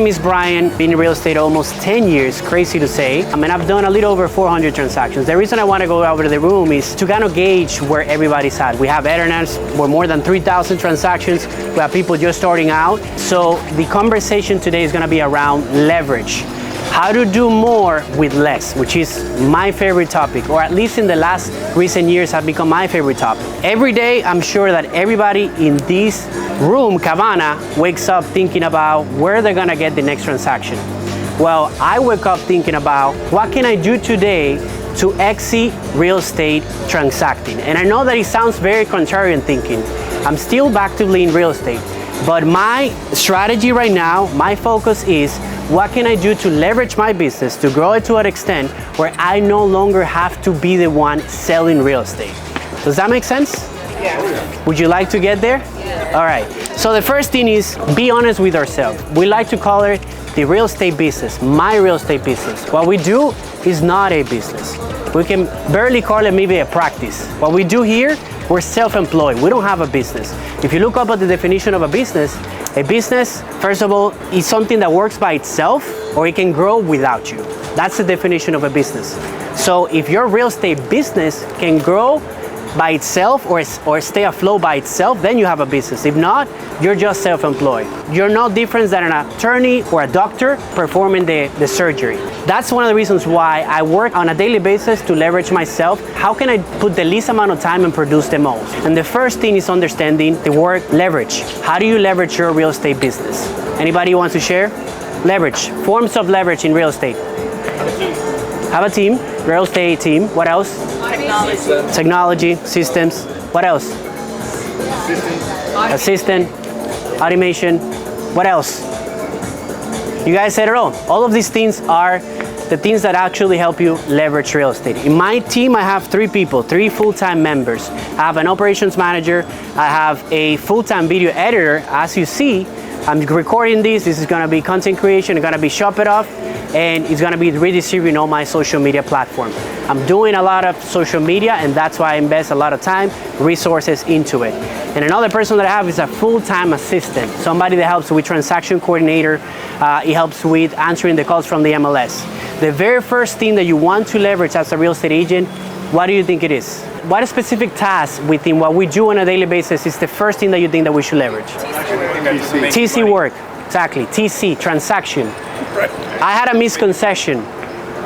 name is Brian, been in real estate almost 10 years, crazy to say. I mean, I've done a little over 400 transactions. The reason I want to go over to the room is to kind of gauge where everybody's at. We have veterans, we're more than 3,000 transactions. We have people just starting out. So the conversation today is going to be around leverage. How to do more with less, which is my favorite topic, or at least in the last recent years have become my favorite topic. Every day, I'm sure that everybody in this room, Cabana, wakes up thinking about where they're gonna get the next transaction. Well, I wake up thinking about what can I do today to exit real estate transacting. And I know that it sounds very contrarian thinking. I'm still actively in real estate, but my strategy right now, my focus is what can I do to leverage my business, to grow it to an extent where I no longer have to be the one selling real estate. Does that make sense? Yeah. Would you like to get there? Yeah. All right. So the first thing is be honest with ourselves. We like to call it the real estate business, my real estate business. What we do is not a business. We can barely call it maybe a practice. What we do here, we're self-employed. We don't have a business. If you look up at the definition of a business, first of all, is something that works by itself or it can grow without you. That's the definition of a business. So if your real estate business can grow by itself or stay afloat by itself, then you have a business. If not, you're just self-employed. You're no different than an attorney or a doctor performing the surgery. That's one of the reasons why I work on a daily basis to leverage myself. How can I put the least amount of time and produce the most? And the first thing is understanding the word leverage. How do you leverage your real estate business? Anybody wants to share? Leverage, forms of leverage in real estate. Have a team, real estate team. What else? Technology, systems. What else? Assistant, automation. What else? You guys said it all. All of these things are the things that actually help you leverage real estate. In my team, I have 3 people, 3 full-time members. I have an operations manager. I have a full-time video editor. As you see, I'm recording this. This is going to be content creation. It's going to be Shop It Off, and it's going to be redistributing all my social media platforms. I'm doing a lot of social media, and that's why I invest a lot of time, resources into it. And another person that I have is a full-time assistant, somebody that helps with transaction coordinator. He helps with answering the calls from the MLS. The very first thing that you want to leverage as a real estate agent, what do you think it is? What specific task within what we do on a daily basis is the first thing that you think that we should leverage? TC work, exactly. TC, transaction. I had a misconception.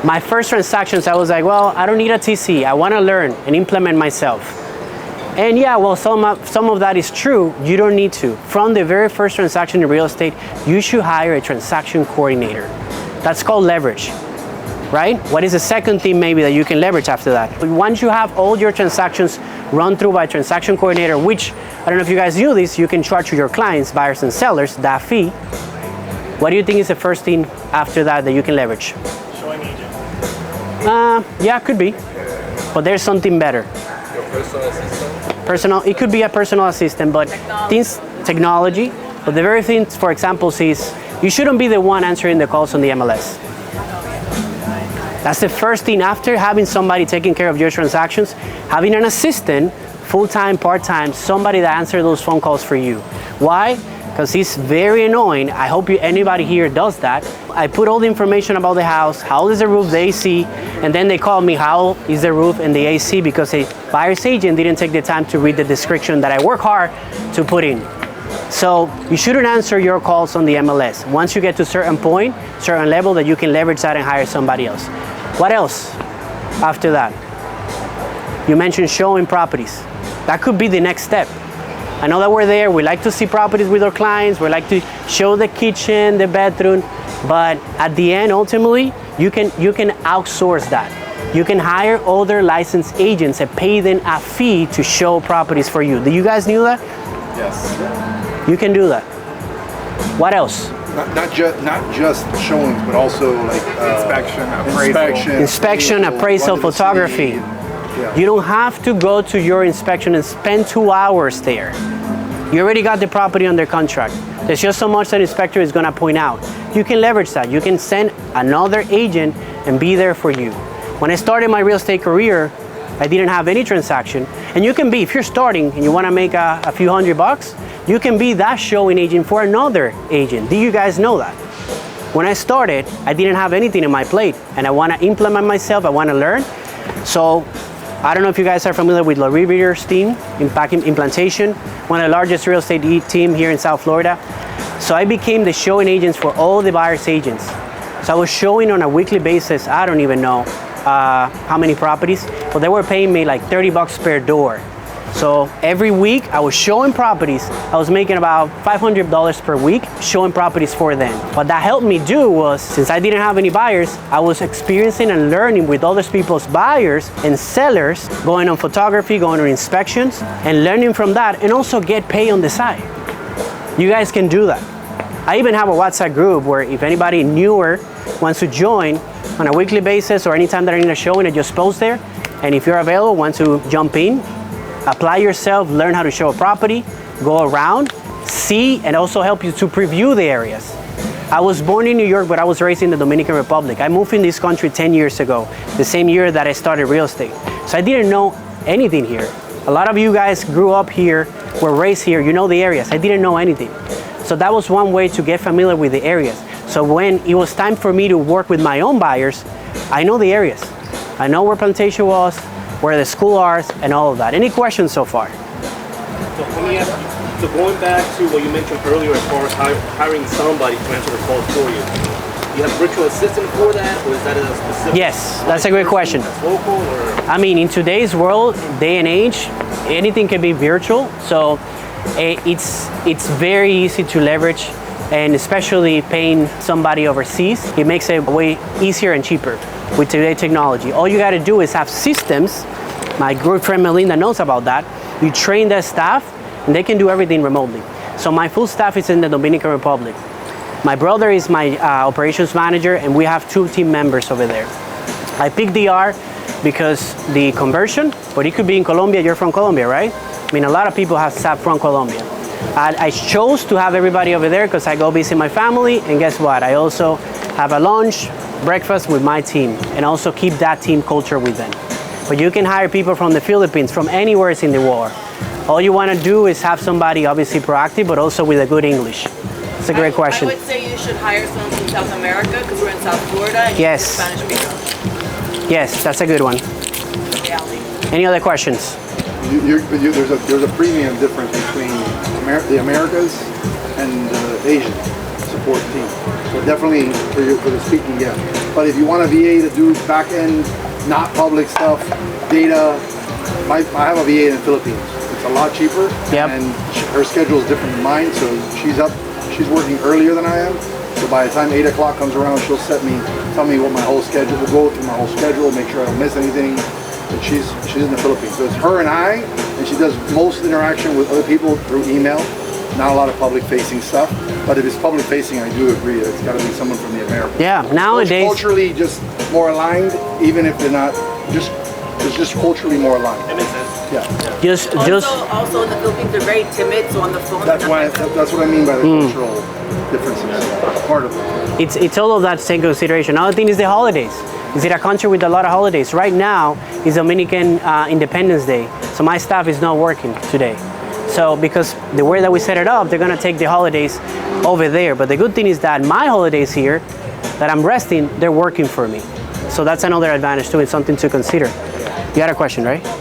My first transactions, I was like, well, I don't need a TC. I want to learn and implement myself. And yeah, well, some of that is true. You don't need to. From the very first transaction in real estate, you should hire a transaction coordinator. That's called leverage, right? What is the second thing maybe that you can leverage after that? Once you have all your transactions run through by a transaction coordinator, which, I don't know if you guys knew this, you can charge your clients, buyers and sellers, that fee. What do you think is the first thing after that you can leverage? Showing agent. Yeah, could be. But there's something better. Your personal assistant? It could be a personal assistant, but technology. But the very thing, for example, is you shouldn't be the one answering the calls on the MLS. That's the first thing after having somebody taking care of your transactions, having an assistant, full-time, part-time, somebody that answers those phone calls for you. Why? Because it's very annoying. I hope anybody here does that. I put all the information about the house, how is the roof, the AC, and then they call me, how is the roof and the AC, because a buyer's agent didn't take the time to read the description that I work hard to put in. So you shouldn't answer your calls on the MLS. Once you get to a certain point, certain level, that you can leverage that and hire somebody else. What else after that? You mentioned showing properties. That could be the next step. I know that we're there, we like to see properties with our clients, we like to show the kitchen, the bedroom, but at the end, ultimately, you can outsource that. You can hire other licensed agents and pay them a fee to show properties for you. Do you guys knew that? Yes. You can do that. What else? Not just showings, but also like inspection, appraisal, photography. Yeah. You don't have to go to your inspection and spend 2 hours there. You already got the property under contract. There's just so much that inspector is gonna point out. You can leverage that. You can send another agent and be there for you. When I started my real estate career, I didn't have any transaction. And you can be, if you're starting and you wanna make a few $100, you can be that showing agent for another agent. Do you guys know that? When I started, I didn't have anything in my plate, and I want to implement myself, I want to learn. So I don't know if you guys are familiar with Larry Reader's team, implantation, one of the largest real estate team here in South Florida. So I became the showing agents for all the buyer's agents. So I was showing on a weekly basis, I don't even know how many properties, but they were paying me like $30 per door. So every week I was showing properties. I was making about $500 per week showing properties for them. What that helped me do was, since I didn't have any buyers, I was experiencing and learning with other people's buyers and sellers, going on photography, going on inspections, and learning from that, and also get paid on the side. You guys can do that. I even have a WhatsApp group where if anybody newer wants to join on a weekly basis or anytime that I need a showing, I just post there. And if you're available, want to jump in, apply yourself, learn how to show a property, go around, see, and also help you to preview the areas. I was born in New York, but I was raised in the Dominican Republic. I moved in this country 10 years ago, the same year that I started real estate. So I didn't know anything here. A lot of you guys grew up here, were raised here, you know the areas. I didn't know anything. So that was one way to get familiar with the areas. So when it was time for me to work with my own buyers, I know the areas. I know where Plantation was, where the school are, and all of that. Any questions so far? So going back to what you mentioned earlier as far as hiring somebody to answer the calls for you, you have a virtual assistant for that, or is that a specific? Yes, that's a great question. That's local, or? I mean, in today's world, day and age, anything can be virtual. So it's very easy to leverage, and especially paying somebody overseas, it makes it way easier and cheaper with today's technology. All you got to do is have systems. My good friend Melinda knows about that. You train their staff, and they can do everything remotely. So my full staff is in the Dominican Republic. My brother is my operations manager, and we have 2 team members over there. I picked DR because the conversion, but it could be in Colombia. You're from Colombia, right? I mean, a lot of people have staff from Colombia. I chose to have everybody over there because I go visit my family, and guess what? I also have a lunch, breakfast with my team, and also keep that team culture with them. But you can hire people from the Philippines, from anywhere in the world. All you want to do is have somebody obviously proactive, but also with a good English. It's a great question. I would say you should hire someone from South America because we're in South Florida and yes. Spanish speaker. Yes, that's a good one. Reality. Any other questions? There's a premium difference between the Americas and the Asian support team. So definitely for the speaking, yeah. But if you want a VA to do back end, not public stuff, data, I have a VA in the Philippines. It's a lot cheaper, and her schedule is different than mine. So she's working earlier than I am. So by the time 8 o'clock comes around, she'll tell me what my whole schedule will go through my whole schedule, make sure I don't miss anything. But she's in the Philippines, so it's her and I, and she does most interaction with other people through email. Not a lot of public-facing stuff, but if it's public-facing, I do agree that it's got to be someone from the Americas. Yeah, nowadays culturally just more aligned, even if they're not just culturally more aligned. That makes sense. Yeah. just Also in the Philippines, they're very timid, so on the phone. That's what I mean by the cultural differences. Part of it. it's all of that to take into consideration. Another thing is the holidays. Is it a country with a lot of holidays? Right now is Dominican Independence Day, so my staff is not working today. So because the way that we set it up, they're gonna take the holidays over there. But the good thing is that my holidays here, that I'm resting, they're working for me. So that's another advantage too. It's something to consider. You had a question, right? No,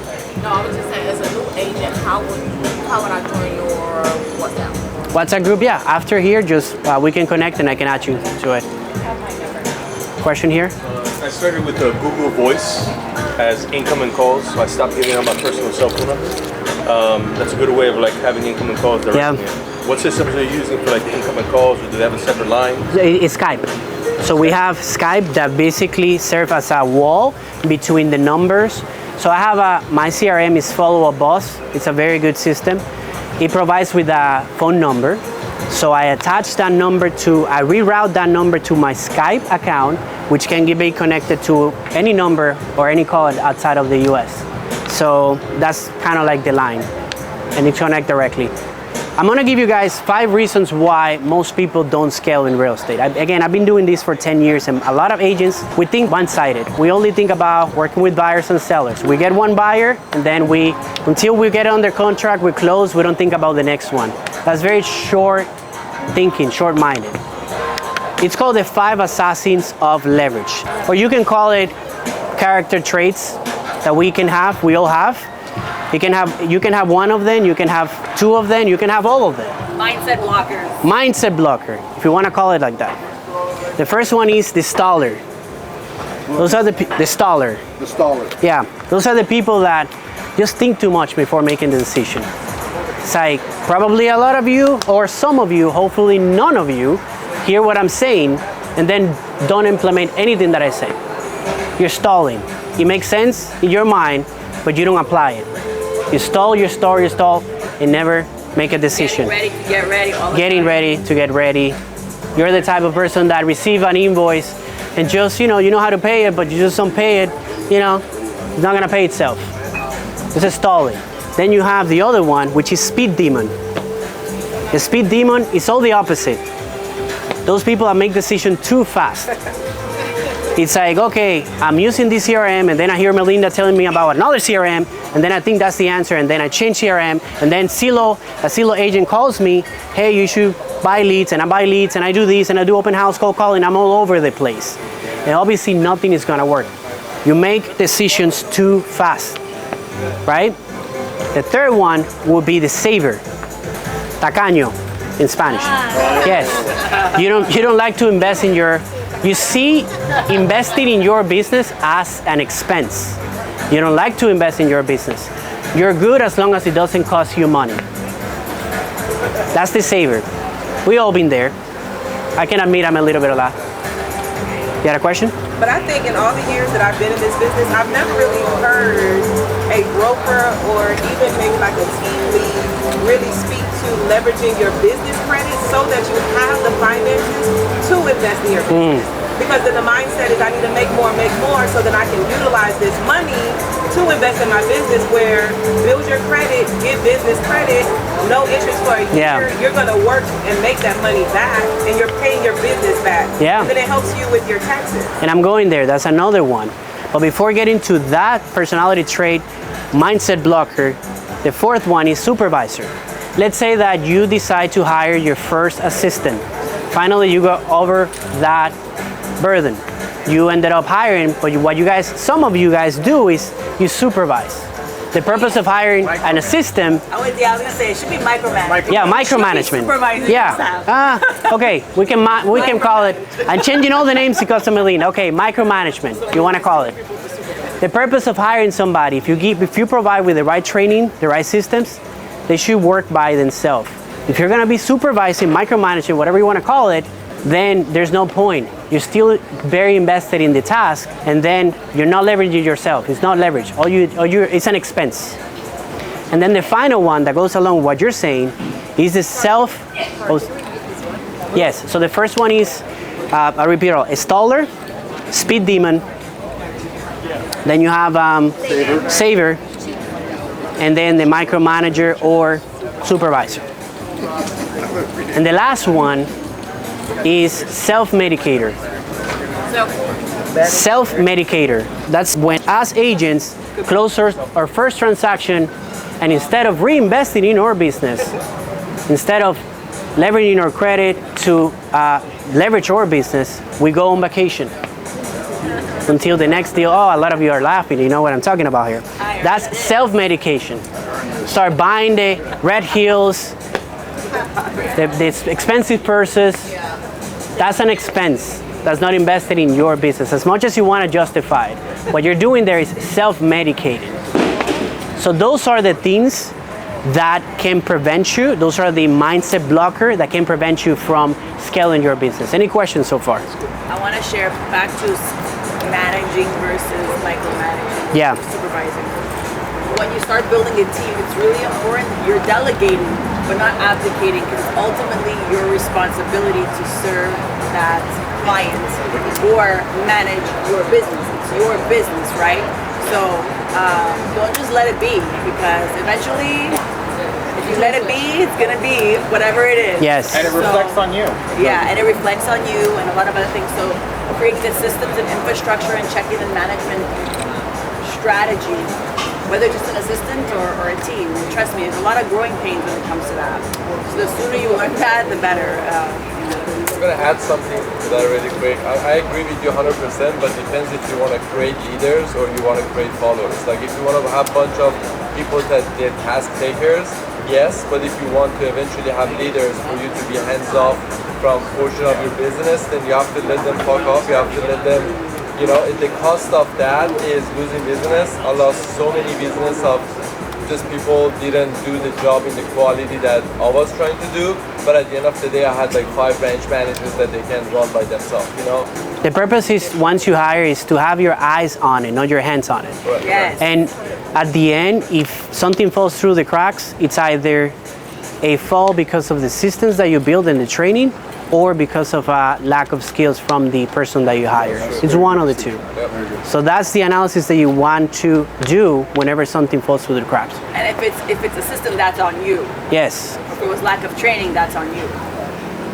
I was just saying, as a new agent, how would I join your WhatsApp? WhatsApp group, yeah. After here, just we can connect and I can add you to it. Question here? I started with Google Voice as incoming calls, so I stopped giving out my personal cell phone number. That's a good way of like having incoming calls directly. Yeah. What systems are you using for like the incoming calls, or do they have a separate line? It's Skype. So we have Skype that basically serves as a wall between the numbers. So I have my CRM is Follow Up Boss. It's a very good system. It provides with a phone number. So I attach that number I reroute that number to my Skype account, which can be connected to any number or any call outside of the US. So that's kind of like the line, and you connect directly. I'm gonna give you guys 5 reasons why most people don't scale in real estate. Again, I've been doing this for 10 years, and a lot of agents, we think one-sided. We only think about working with buyers and sellers. We get one buyer, and then until we get under contract, we close, we don't think about the next one. That's very short thinking, short-minded. It's called the 5 assassins of leverage, or you can call it character traits that we all have. You can have one of them, you can have 2 of them, you can have all of them. Mindset blockers. Mindset blocker, if you want to call it like that. The first one is the staller. Those are the staller. The staller. Yeah, those are the people that just think too much before making the decision. It's like probably a lot of you, or some of you, hopefully none of you, hear what I'm saying and then don't implement anything that I say. You're stalling. It makes sense in your mind, but you don't apply it. You stall, and never make a decision. Getting ready to get ready. Getting ready to get ready. You're the type of person that receive an invoice and just, you know how to pay it, but you just don't pay it, it's not gonna pay itself. This is stalling. Then you have the other one, which is speed demon. The speed demon is all the opposite. Those people that make decisions too fast. It's like, okay, I'm using this CRM, and then I hear Melinda telling me about another CRM, and then I think that's the answer, and then I change CRM, and then a Zillow agent calls me, hey, you should buy leads, and I buy leads, and I do this, and I do open house, cold calling, I'm all over the place. And obviously nothing is gonna work. You make decisions too fast, right? The third one would be the saver, tacaño in Spanish. Yes, you don't like to invest in you see investing in your business as an expense. You don't like to invest in your business. You're good as long as it doesn't cost you money. That's the saver. We all been there. I can admit I'm a little bit of that. You had a question? But I think in all the years that I've been in this business, I've never really heard a broker or even maybe like a team lead really speak to leveraging your business credit so that you have the finances to invest in your business. Because then the mindset is I need to make more so that I can utilize this money to invest in my business, where build your credit, get business credit, no interest for a year. Yeah. You're going to work and make that money back, and you're paying your business back. Yeah. And then it helps you with your taxes. And I'm going there, that's another one. But before getting to that personality trait, mindset blocker, the fourth one is supervisor. Let's say that you decide to hire your first assistant. Finally, you got over that burden. You ended up hiring, but some of you guys do is you supervise. The purpose of hiring an assistant. I was gonna say it should be micromanagement. Yeah, micromanagement. Supervising Yeah. Okay, we can call it. I'm changing all the names because of Melina. Okay, micromanagement. You want to call it. The purpose of hiring somebody, if you provide with the right training, the right systems, they should work by themselves. If you're gonna be supervising, micromanaging, whatever you want to call it, then there's no point. You're still very invested in the task, and then you're not leveraging yourself. It's not leverage. It's an expense. And then the final one that goes along with what you're saying is the yes. So the first one is, I'll repeat it all, a staller, speed demon. Then you have saver, and then the micromanager or supervisor. And the last one is self-medicator. Self-medicator. That's when us agents close our first transaction, and instead of reinvesting in our business, instead of leveraging our credit to leverage our business, we go on vacation until the next deal. Oh, a lot of you are laughing. You know what I'm talking about here. That's self-medication. Start buying the red heels, the expensive purses. That's an expense. That's not invested in your business. As much as you want to justify it, what you're doing there is self-medicating. So those are the things that can prevent you. Those are the mindset blocker that can prevent you from scaling your business. Any questions so far? I want to share back to managing versus micromanaging. Yeah. Supervising. When you start building a team, it's really important. You're delegating, but not abdicating, because ultimately your responsibility to serve that client or manage your business. It's your business, right? So don't just let it be, because eventually, if you let it be, it's gonna be whatever it is. Yes. And it reflects on you. Yeah, and it reflects on you and a lot of other things. So creating the systems and infrastructure and checking and management strategy, whether just an assistant or a team. Trust me, there's a lot of growing pains when it comes to that. So the sooner you learn that, the better. I'm gonna add something to that really quick. I agree with you 100%, but depends if you want to create leaders or you want to create followers. Like if you want to have a bunch of people that they're task takers, yes, but if you want to eventually have leaders for you to be hands off from portion of your business, then you have to let them fuck off. You have to let them, you know, the cost of that is losing business. I lost so many business of just people didn't do the job in the quality that I was trying to do, but at the end of the day I had like 5 branch managers that they can run by themselves, you know? The purpose is, once you hire, is to have your eyes on it, not your hands on it. Right. Yes. And at the end, if something falls through the cracks, it's either a fall because of the systems that you build and the training, or because of a lack of skills from the person that you hire. It's one of the two. So that's the analysis that you want to do whenever something falls through the cracks. And if it's a system, that's on you. Yes. If it was lack of training, that's on you.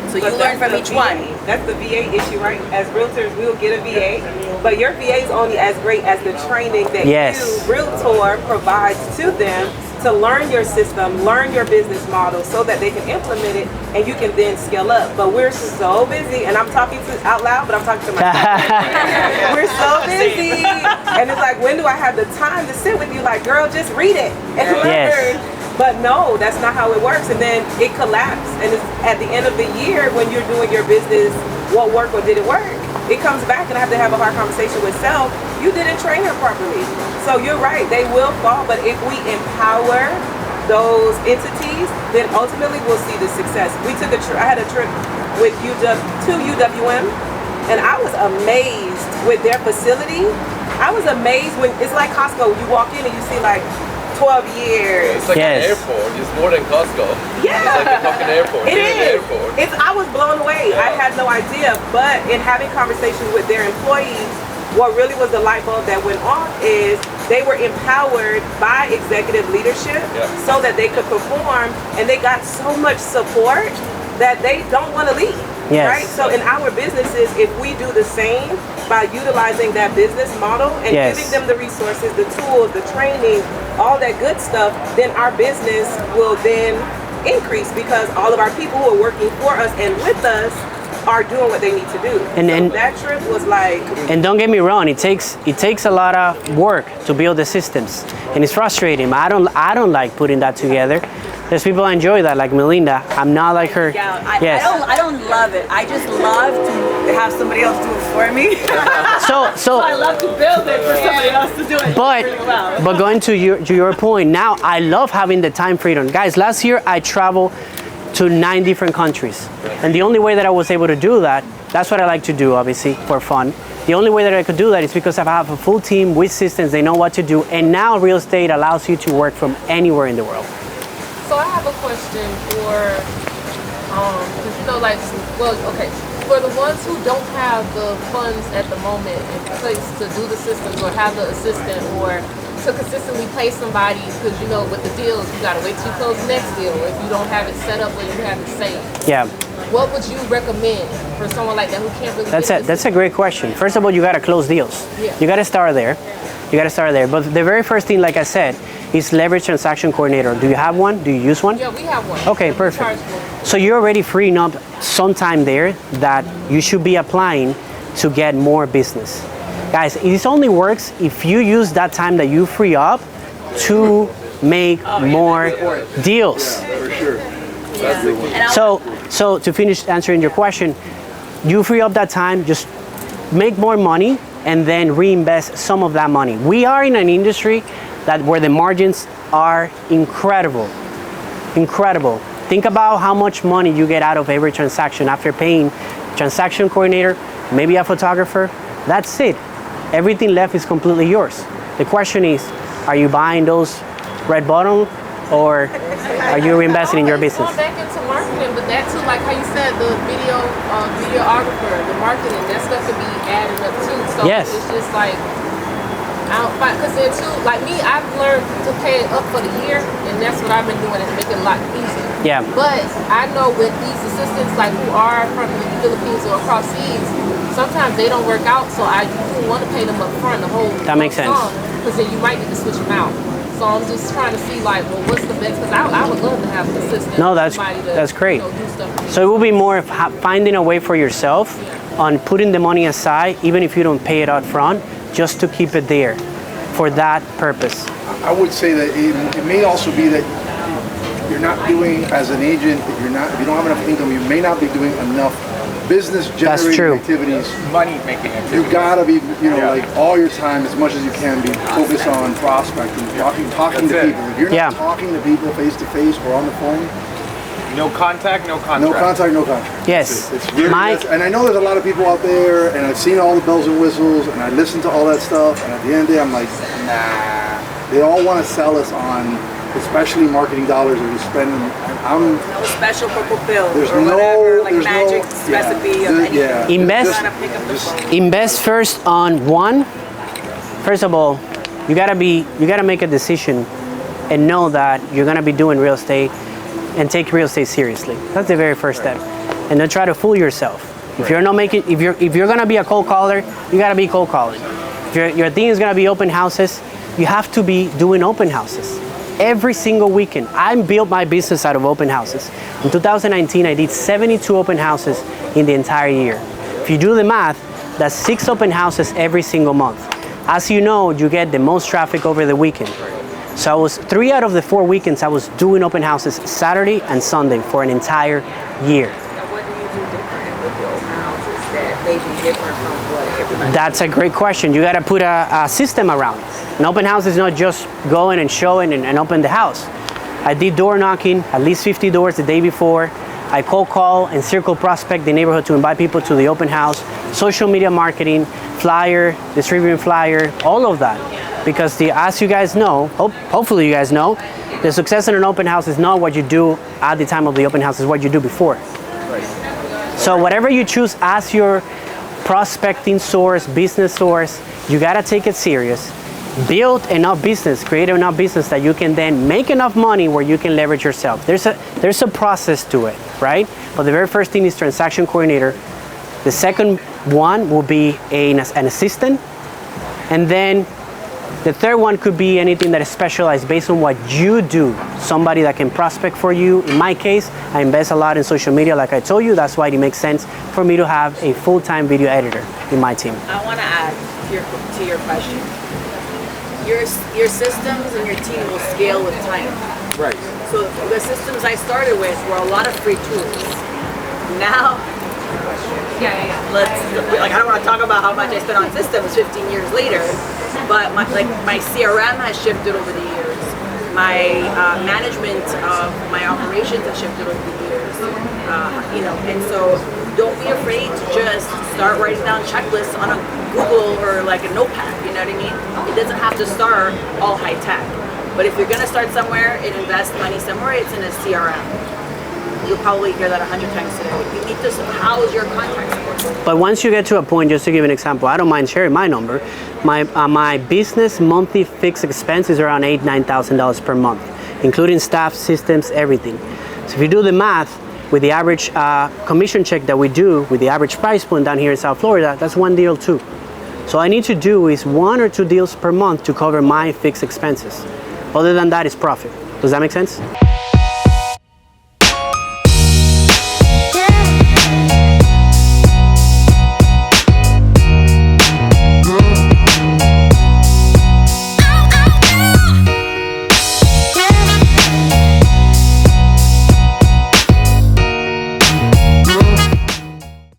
So you But learn that's from the each VA. one. That's the VA issue, right? As realtors, we'll get a VA, but your VA is only as great as the training that Yes. you, realtor, provides to them to learn your system, learn your business model so that they can implement it and you can then scale up. But we're so busy, and I'm talking out loud, but I'm talking to myself. We're so busy. And it's like, when do I have the time to sit with you? Like, girl, just read it and learn. Yes. But no, that's not how it works. And then it collapsed. And it's at the end of the year when you're doing your business, what worked or didn't work, it comes back and I have to have a hard conversation with self. You didn't train her properly. So you're right, they will fall. But if we empower those entities, then ultimately we'll see the success. We took I had a trip with to UWM, and I was amazed with their facility. I was amazed when it's like Costco. You walk in and you see like 12 years. It's like Yes. an airport. It's more than Costco. Yeah. It's like a fucking airport. It You're in the is. airport. I was blown away. I had no idea. But in having conversations with their employees, what really was the light bulb that went off is they were empowered by executive leadership so that they could perform, and they got so much support that they don't want to leave. Yes. Right? So in our businesses, if we do the same by utilizing that business model and Yes. giving them the resources, the tools, the training, all that good stuff, then our business will then increase because all of our people who are working for us and with us are doing what they need to do. And that trip was like, And don't get me wrong, it takes a lot of work to build the systems, and it's frustrating. I don't like putting that together. There's people who enjoy that, like Melinda. I'm not like her. Yeah, Yes. I don't love it. I just love to have somebody else do it for me. So I love to build it for somebody else to do it. but going to your point, now I love having the time freedom. Guys, last year I traveled to 9 different countries. And the only way that I was able to do that, that's what I like to do, obviously, for fun. The only way that I could do that is because I have a full team with systems, they know what to do, and now real estate allows you to work from anywhere in the world. So I have a question for, cause you know, like, well, okay, for the ones who don't have the funds at the moment in place to do the systems or have the assistant or to consistently pay somebody, because you know with the deals you gotta wait till you close the next deal if you don't have it set up or you have it saved. Yeah. What would you recommend for someone like that who can't really? That's a great question. First of all, you gotta close deals. Yeah. You gotta start there. But the very first thing, like I said, is leverage transaction coordinator. Do you have one? Do you use one? Yeah, we have one. Okay, We perfect. charge for it. So you're already freeing up some time there that you should be applying to get more business. Guys, it only works if you use that time that you free up to make more deals. For sure. So to finish answering your question, you free up that time, just make more money and then reinvest some of that money. We are in an industry where the margins are incredible. Incredible. Think about how much money you get out of every transaction after paying transaction coordinator, maybe a photographer. That's it. Everything left is completely yours. The question is, are you buying those red bottom or are you reinvesting in your business? Going back into marketing, but that too, like how you said, the videographer, the marketing, that stuff could be added up too. So Yes. it's just like, I don't find, because then too, like me, I've learned to pay it up for the year, and that's what I've been doing to make it a lot easier. Yeah. But I know with these assistants, like who are from the Philippines or across seas, sometimes they don't work out, so you want to pay them up front the whole That makes sense. because then you might need to switch them out. So So I'm just trying to see like, well, what's the best? Because I would love to have an assistant. No, that's somebody to, that's great. do stuff for me. So it will be more of finding a way for yourself on putting the money aside, even if you don't pay it out front, just to keep it there for that purpose. I would say that it may also be that you're not doing, as an agent, if you don't have enough income, you may not be doing enough business generating activities. Money making activities. You gotta be, like all your time, as much as you can, be focused on prospecting, talking to people. If you're not talking to people face to face or on the phone, no contact, no contract. no contact, no contract. Yes. It's really, and I know there's a lot of people out there, and I've seen all the bells and whistles, and I listen to all that stuff, and at the end of the day, I'm like, nah. They all want to sell us on, especially marketing dollars that we spend. I'm No special purple pill There's or no- whatever, like there's magic no- recipe of anything. yeah. Invest- Trying to pick up the phone. Invest first on one. First of all, you gotta make a decision and know that you're gonna be doing real estate and take real estate seriously. That's the very first step. And don't try to fool yourself. If you're not making, if you're gonna be a cold caller, you gotta be cold calling. If your thing is gonna be open houses, you have to be doing open houses every single weekend. I built my business out of open houses. In 2019, I did 72 open houses in the entire year. If you do the math, that's 6 open houses every single month. As you know, you get the most traffic over the weekend. So I was 3 out of the 4 weekends I was doing open houses Saturday and Sunday for an entire year. Now, what do you do different with your open houses that may be different from what everybody? That's a great question. You got to put a system around it. An open house is not just going and showing and open the house. I did door knocking, at least 50 doors the day before. I cold call and circle prospect the neighborhood to invite people to the open house. Social media marketing, flyer, distributing flyer, all of that. Because as you guys know, hopefully you guys know, the success in an open house is not what you do at the time of the open house, it's what you do before. So whatever you choose as your prospecting source, business source, you gotta take it serious. Build enough business, create enough business that you can then make enough money where you can leverage yourself. There's a process to it, right? But the very first thing is transaction coordinator. The second one will be an assistant. And then the third one could be anything that is specialized based on what you do. Somebody that can prospect for you. In my case, I invest a lot in social media, like I told you. That's why it makes sense for me to have a full-time video editor in my team. I want to add to your question. Your systems and your team will scale with time. Right. So the systems I started with were a lot of free tools. Now, I don't want to talk about how much I spent on systems 15 years later, but my CRM has shifted over the years. My management of my operations has shifted over the years. And so don't be afraid to just start writing down checklists on a Google or like a notepad, you know what I mean? It doesn't have to start all high tech. But if you're gonna start somewhere and invest money somewhere, it's in a CRM. You'll probably hear that 100 times today. You need to house your contacts. But once you get to a point, just to give an example, I don't mind sharing my number. My business monthly fixed expense is around $8,000-9,000 per month, including staff, systems, everything. So if you do the math, with the average commission check that we do, with the average price point down here in South Florida, that's 1 deal too. So all I need to do is 1 or 2 deals per month to cover my fixed expenses. Other than that, it's profit. Does that make sense?